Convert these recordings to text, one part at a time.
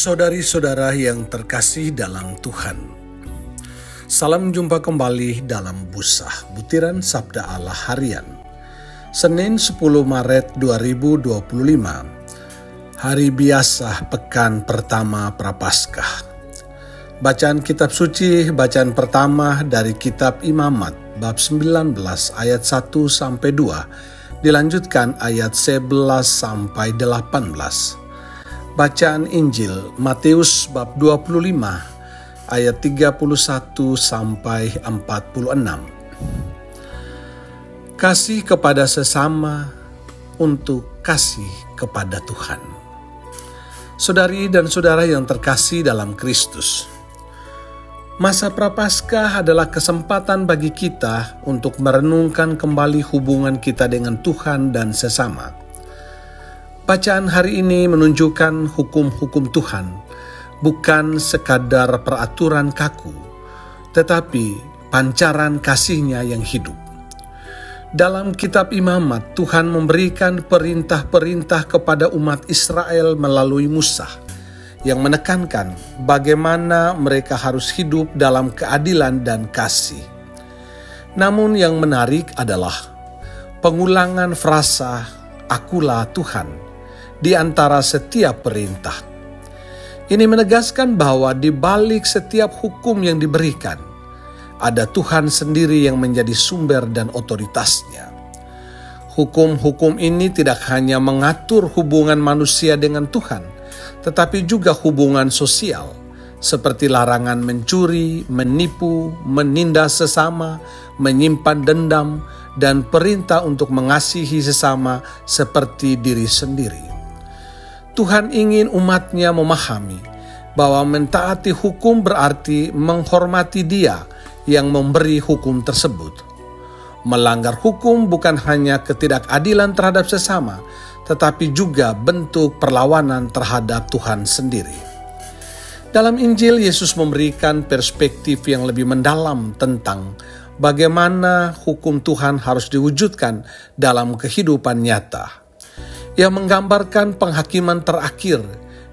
Saudari-saudara yang terkasih dalam Tuhan, salam jumpa kembali dalam Busah, Butiran Sabda Allah Harian. Senin 10 Maret 2025, hari biasa pekan pertama Prapaskah. Bacaan kitab suci, bacaan pertama dari kitab Imamat, bab 19 ayat 1-2, dilanjutkan ayat 11 sampai 18. Bacaan Injil Matius bab 25 ayat 31 sampai 46. Kasih kepada sesama untuk kasih kepada Tuhan. Saudari dan saudara yang terkasih dalam Kristus, masa Prapaskah adalah kesempatan bagi kita untuk merenungkan kembali hubungan kita dengan Tuhan dan sesama. Bacaan hari ini menunjukkan hukum-hukum Tuhan, bukan sekadar peraturan kaku, tetapi pancaran kasih-Nya yang hidup. Dalam kitab Imamat, Tuhan memberikan perintah-perintah kepada umat Israel melalui Musa, yang menekankan bagaimana mereka harus hidup dalam keadilan dan kasih. Namun yang menarik adalah pengulangan frasa "Akulah Tuhan" di antara setiap perintah. Ini menegaskan bahwa di balik setiap hukum yang diberikan, ada Tuhan sendiri yang menjadi sumber dan otoritasnya. Hukum-hukum ini tidak hanya mengatur hubungan manusia dengan Tuhan, tetapi juga hubungan sosial, seperti larangan mencuri, menipu, menindas sesama, menyimpan dendam, dan perintah untuk mengasihi sesama seperti diri sendiri. Tuhan ingin umat-Nya memahami bahwa mentaati hukum berarti menghormati Dia yang memberi hukum tersebut. Melanggar hukum bukan hanya ketidakadilan terhadap sesama, tetapi juga bentuk perlawanan terhadap Tuhan sendiri. Dalam Injil, Yesus memberikan perspektif yang lebih mendalam tentang bagaimana hukum Tuhan harus diwujudkan dalam kehidupan nyata. Ia menggambarkan penghakiman terakhir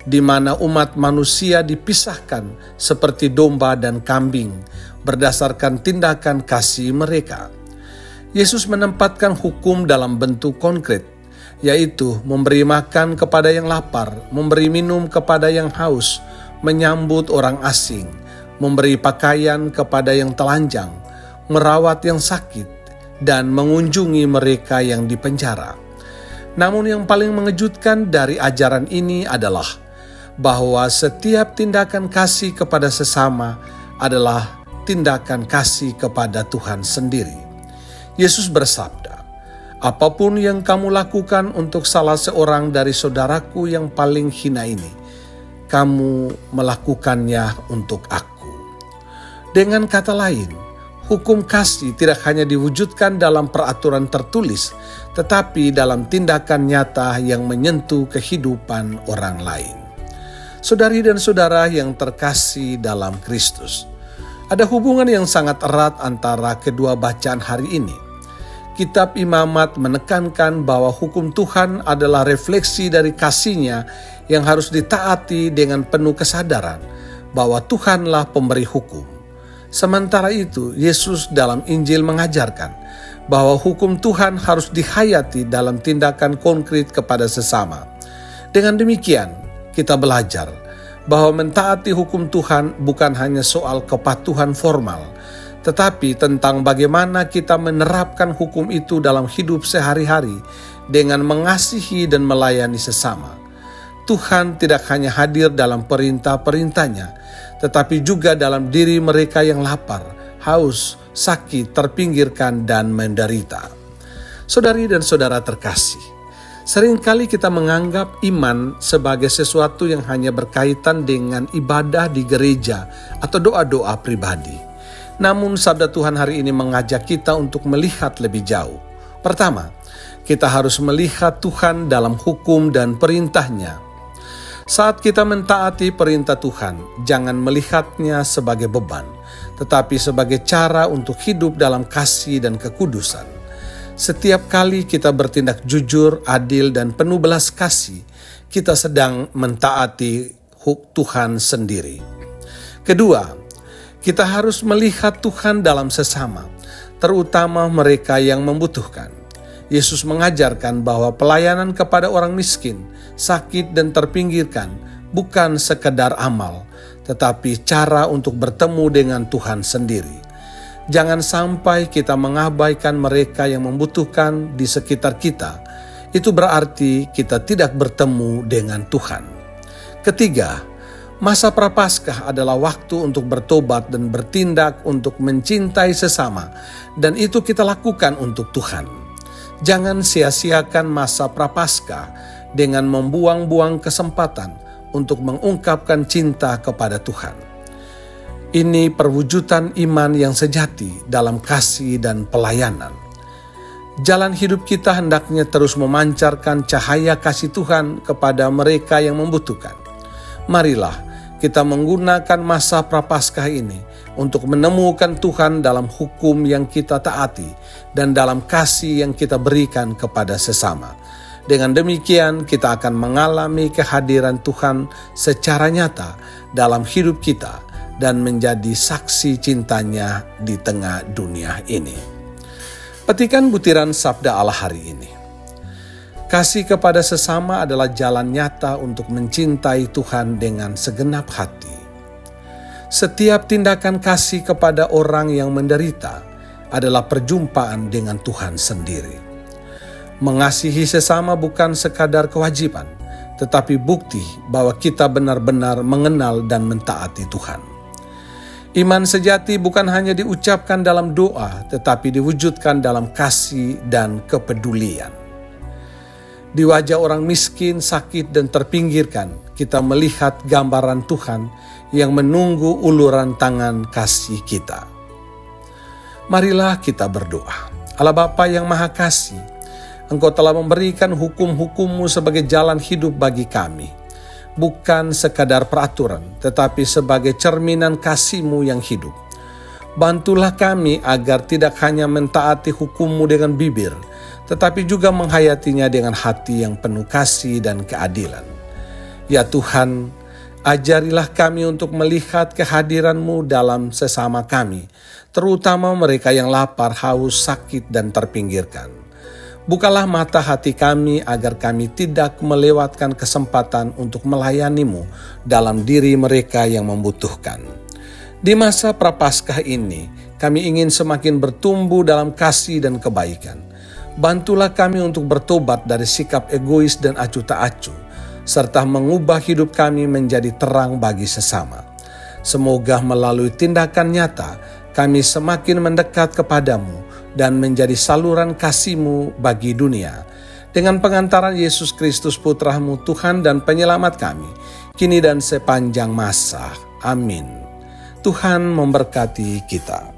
di mana umat manusia dipisahkan seperti domba dan kambing berdasarkan tindakan kasih mereka. Yesus menempatkan hukum dalam bentuk konkret, yaitu memberi makan kepada yang lapar, memberi minum kepada yang haus, menyambut orang asing, memberi pakaian kepada yang telanjang, merawat yang sakit, dan mengunjungi mereka yang dipenjara. Namun yang paling mengejutkan dari ajaran ini adalah bahwa setiap tindakan kasih kepada sesama adalah tindakan kasih kepada Tuhan sendiri. Yesus bersabda, "Apapun yang kamu lakukan untuk salah seorang dari saudaraku yang paling hina ini, kamu melakukannya untuk aku." Dengan kata lain, hukum kasih tidak hanya diwujudkan dalam peraturan tertulis, tetapi dalam tindakan nyata yang menyentuh kehidupan orang lain. Saudari dan saudara yang terkasih dalam Kristus, ada hubungan yang sangat erat antara kedua bacaan hari ini. Kitab Imamat menekankan bahwa hukum Tuhan adalah refleksi dari kasih-Nya yang harus ditaati dengan penuh kesadaran bahwa Tuhanlah pemberi hukum. Sementara itu, Yesus dalam Injil mengajarkan bahwa hukum Tuhan harus dihayati dalam tindakan konkret kepada sesama. Dengan demikian, kita belajar bahwa mentaati hukum Tuhan bukan hanya soal kepatuhan formal, tetapi tentang bagaimana kita menerapkan hukum itu dalam hidup sehari-hari dengan mengasihi dan melayani sesama. Tuhan tidak hanya hadir dalam perintah-perintah-Nya, tetapi juga dalam diri mereka yang lapar, haus, sakit, terpinggirkan, dan menderita. Saudari dan saudara terkasih, seringkali kita menganggap iman sebagai sesuatu yang hanya berkaitan dengan ibadah di gereja atau doa-doa pribadi. Namun sabda Tuhan hari ini mengajak kita untuk melihat lebih jauh. Pertama, kita harus melihat Tuhan dalam hukum dan perintah-Nya. Saat kita mentaati perintah Tuhan, jangan melihatnya sebagai beban, tetapi sebagai cara untuk hidup dalam kasih dan kekudusan. Setiap kali kita bertindak jujur, adil, dan penuh belas kasih, kita sedang mentaati Tuhan sendiri. Kedua, kita harus melihat Tuhan dalam sesama, terutama mereka yang membutuhkan. Yesus mengajarkan bahwa pelayanan kepada orang miskin, sakit, dan terpinggirkan bukan sekedar amal, tetapi cara untuk bertemu dengan Tuhan sendiri. Jangan sampai kita mengabaikan mereka yang membutuhkan di sekitar kita. Itu berarti kita tidak bertemu dengan Tuhan. Ketiga, masa Prapaskah adalah waktu untuk bertobat dan bertindak untuk mencintai sesama, dan itu kita lakukan untuk Tuhan. Jangan sia-siakan masa Prapaskah dengan membuang-buang kesempatan untuk mengungkapkan cinta kepada Tuhan. Ini perwujudan iman yang sejati dalam kasih dan pelayanan. Jalan hidup kita hendaknya terus memancarkan cahaya kasih Tuhan kepada mereka yang membutuhkan. Marilah kita menggunakan masa Prapaskah ini untuk menemukan Tuhan dalam hukum yang kita taati dan dalam kasih yang kita berikan kepada sesama. Dengan demikian kita akan mengalami kehadiran Tuhan secara nyata dalam hidup kita dan menjadi saksi cintanya di tengah dunia ini. Petikan butiran sabda Allah hari ini. Kasih kepada sesama adalah jalan nyata untuk mencintai Tuhan dengan segenap hati. Setiap tindakan kasih kepada orang yang menderita adalah perjumpaan dengan Tuhan sendiri. Mengasihi sesama bukan sekadar kewajiban, tetapi bukti bahwa kita benar-benar mengenal dan mentaati Tuhan. Iman sejati bukan hanya diucapkan dalam doa, tetapi diwujudkan dalam kasih dan kepedulian. Di wajah orang miskin, sakit, dan terpinggirkan, kita melihat gambaran Tuhan yang menunggu uluran tangan kasih kita. Marilah kita berdoa. Allah Bapa yang Maha Kasih, Engkau telah memberikan hukum-hukum-Mu sebagai jalan hidup bagi kami. Bukan sekadar peraturan, tetapi sebagai cerminan kasih-Mu yang hidup. Bantulah kami agar tidak hanya mentaati hukum-Mu dengan bibir, tetapi juga menghayatinya dengan hati yang penuh kasih dan keadilan. Ya Tuhan, ajarilah kami untuk melihat kehadiran-Mu dalam sesama kami, terutama mereka yang lapar, haus, sakit, dan terpinggirkan. Bukalah mata hati kami agar kami tidak melewatkan kesempatan untuk melayani-Mu dalam diri mereka yang membutuhkan. Di masa Prapaskah ini, kami ingin semakin bertumbuh dalam kasih dan kebaikan. Bantulah kami untuk bertobat dari sikap egois dan acuh tak acuh, serta mengubah hidup kami menjadi terang bagi sesama. Semoga melalui tindakan nyata, kami semakin mendekat kepadamu dan menjadi saluran kasih-Mu bagi dunia. Dengan pengantaran Yesus Kristus Putra-Mu, Tuhan dan Penyelamat kami, kini dan sepanjang masa. Amin. Tuhan memberkati kita.